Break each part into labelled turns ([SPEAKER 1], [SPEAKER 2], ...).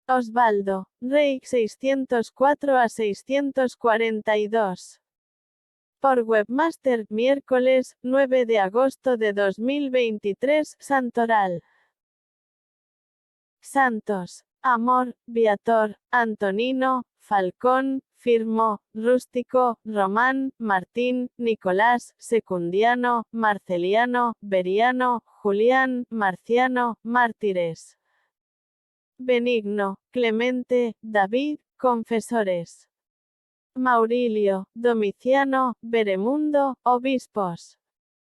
[SPEAKER 1] Osvaldo, rey 604 a 642. Por Webmaster, miércoles, 9 de agosto de 2023, Santoral. Santos: Amor, Viator, Antonino, Falcón, Firmo, Rústico, Román, Martín, Nicolás, Secundiano, Marceliano, Beriano, Julián, Marciano, Mártires. Benigno, Clemente, David, confesores. Maurilio, Domiciano, Beremundo, obispos.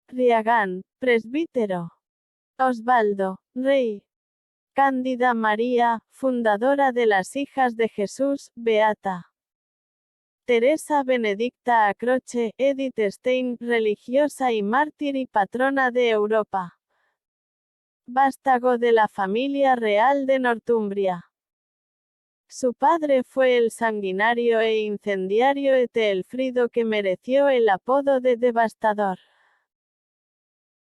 [SPEAKER 1] Riagán, presbítero. Osvaldo, rey. Cándida María, fundadora de las Hijas de Jesús, beata. Teresa Benedicta Acroce, Edith Stein, religiosa y mártir y patrona de Europa. Vástago de la familia real de Northumbria. Su padre fue el sanguinario e incendiario Etelfrido, que mereció el apodo de devastador.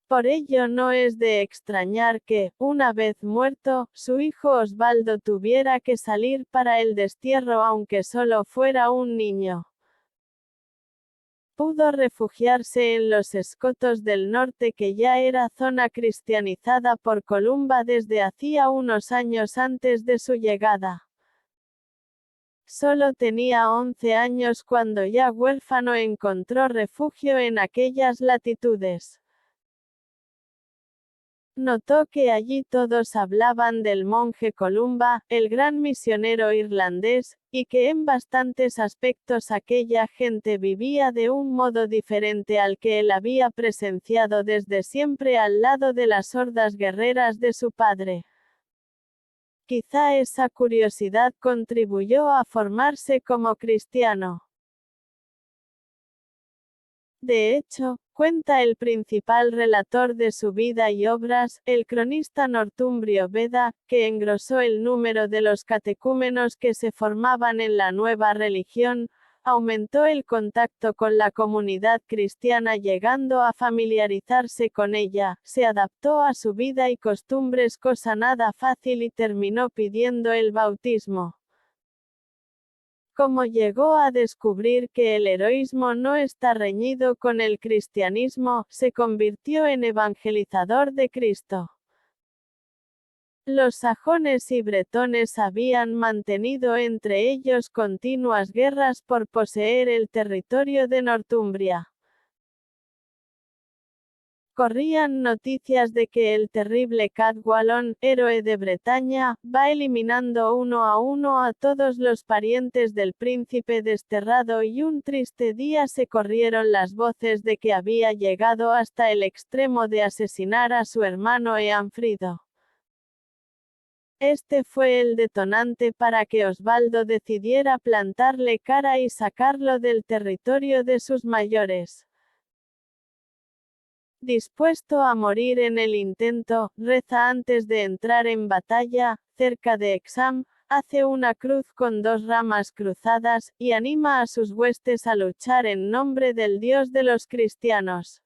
[SPEAKER 1] Por ello no es de extrañar que, una vez muerto, su hijo Osvaldo tuviera que salir para el destierro aunque solo fuera un niño. Pudo refugiarse en los escotos del norte, que ya era zona cristianizada por Columba desde hacía unos años antes de su llegada. Solo tenía 11 años cuando, ya huérfano, encontró refugio en aquellas latitudes. Notó que allí todos hablaban del monje Columba, el gran misionero irlandés, y que en bastantes aspectos aquella gente vivía de un modo diferente al que él había presenciado desde siempre al lado de las hordas guerreras de su padre. Quizá esa curiosidad contribuyó a formarse como cristiano. De hecho, cuenta el principal relator de su vida y obras, el cronista northumbrio Beda, que engrosó el número de los catecúmenos que se formaban en la nueva religión, aumentó el contacto con la comunidad cristiana llegando a familiarizarse con ella, se adaptó a su vida y costumbres, cosa nada fácil, y terminó pidiendo el bautismo. Como llegó a descubrir que el heroísmo no está reñido con el cristianismo, se convirtió en evangelizador de Cristo. Los sajones y bretones habían mantenido entre ellos continuas guerras por poseer el territorio de Northumbria. Corrían noticias de que el terrible Cadwallon, héroe de Bretaña, va eliminando uno a todos los parientes del príncipe desterrado, y un triste día se corrieron las voces de que había llegado hasta el extremo de asesinar a su hermano Eanfrido. Este fue el detonante para que Osvaldo decidiera plantarle cara y sacarlo del territorio de sus mayores. Dispuesto a morir en el intento, reza antes de entrar en batalla, cerca de Exham, hace una cruz con 2 ramas cruzadas, y anima a sus huestes a luchar en nombre del Dios de los cristianos.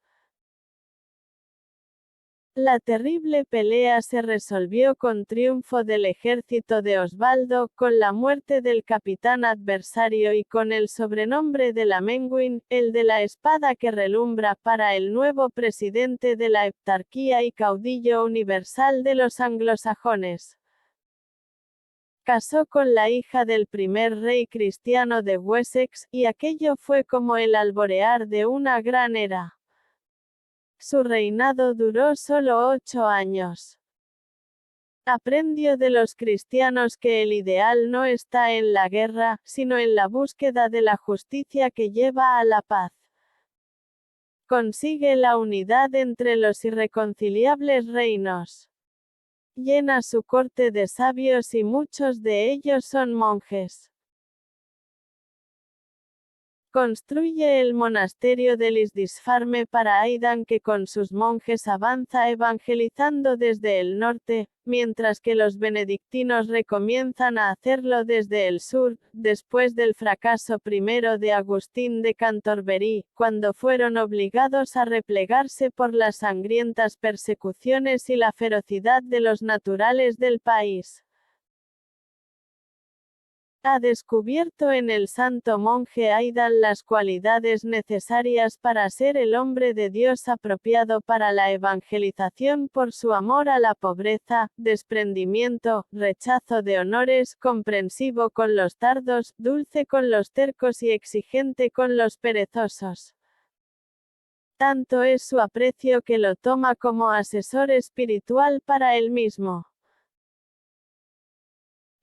[SPEAKER 1] La terrible pelea se resolvió con triunfo del ejército de Osvaldo, con la muerte del capitán adversario y con el sobrenombre de la Menguin, el de la espada que relumbra, para el nuevo presidente de la heptarquía y caudillo universal de los anglosajones. Casó con la hija del primer rey cristiano de Wessex, y aquello fue como el alborear de una gran era. Su reinado duró solo 8 años. Aprendió de los cristianos que el ideal no está en la guerra, sino en la búsqueda de la justicia que lleva a la paz. Consigue la unidad entre los irreconciliables reinos. Llena su corte de sabios y muchos de ellos son monjes. Construye el monasterio de Lindisfarne para Aidan, que con sus monjes avanza evangelizando desde el norte, mientras que los benedictinos recomienzan a hacerlo desde el sur, después del fracaso primero de Agustín de Canterbury, cuando fueron obligados a replegarse por las sangrientas persecuciones y la ferocidad de los naturales del país. ha descubierto en el santo monje Aidan las cualidades necesarias para ser el hombre de Dios apropiado para la evangelización por su amor a la pobreza, desprendimiento, rechazo de honores, comprensivo con los tardos, dulce con los tercos y exigente con los perezosos. Tanto es su aprecio que lo toma como asesor espiritual para él mismo.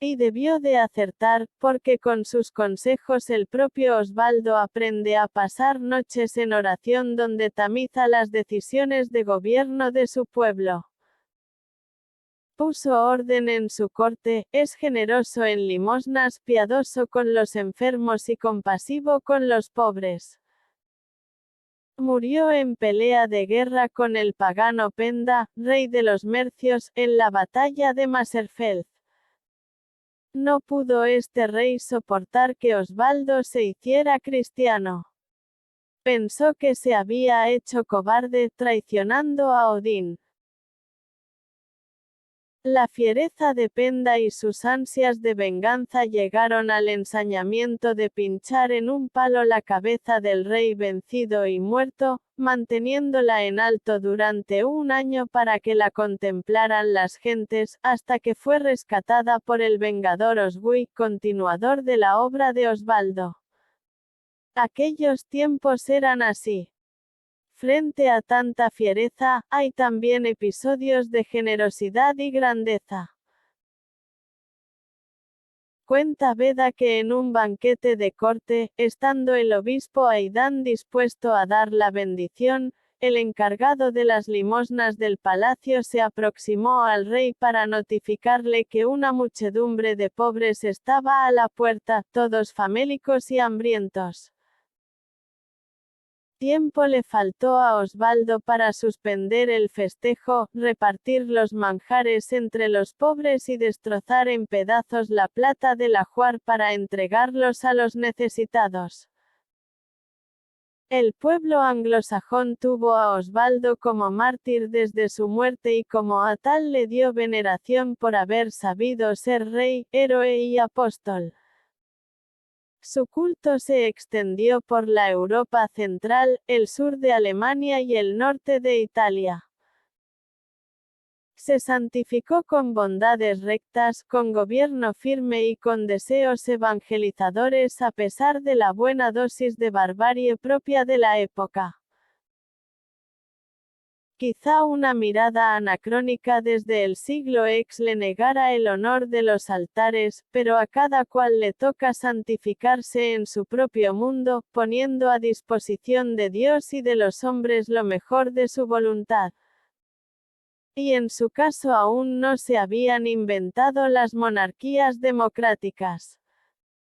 [SPEAKER 1] Y debió de acertar, porque con sus consejos el propio Osvaldo aprende a pasar noches en oración donde tamiza las decisiones de gobierno de su pueblo. Puso orden en su corte, es generoso en limosnas, piadoso con los enfermos y compasivo con los pobres. Murió en pelea de guerra con el pagano Penda, rey de los Mercios, en la batalla de Maserfeld. No pudo este rey soportar que Osvaldo se hiciera cristiano. Pensó que se había hecho cobarde, traicionando a Odín. La fiereza de Penda y sus ansias de venganza llegaron al ensañamiento de pinchar en un palo la cabeza del rey vencido y muerto, manteniéndola en alto durante un año para que la contemplaran las gentes, hasta que fue rescatada por el vengador Oswiu, continuador de la obra de Osvaldo. Aquellos tiempos eran así. Frente a tanta fiereza, hay también episodios de generosidad y grandeza. Cuenta Beda que en un banquete de corte, estando el obispo Aidan dispuesto a dar la bendición, el encargado de las limosnas del palacio se aproximó al rey para notificarle que una muchedumbre de pobres estaba a la puerta, todos famélicos y hambrientos. Tiempo le faltó a Osvaldo para suspender el festejo, repartir los manjares entre los pobres y destrozar en pedazos la plata del ajuar para entregarlos a los necesitados. El pueblo anglosajón tuvo a Osvaldo como mártir desde su muerte y como a tal le dio veneración por haber sabido ser rey, héroe y apóstol. Su culto se extendió por la Europa central, el sur de Alemania y el norte de Italia. Se santificó con bondades rectas, con gobierno firme y con deseos evangelizadores a pesar de la buena dosis de barbarie propia de la época. Quizá una mirada anacrónica desde el siglo X le negara el honor de los altares, pero a cada cual le toca santificarse en su propio mundo, poniendo a disposición de Dios y de los hombres lo mejor de su voluntad. Y en su caso aún no se habían inventado las monarquías democráticas.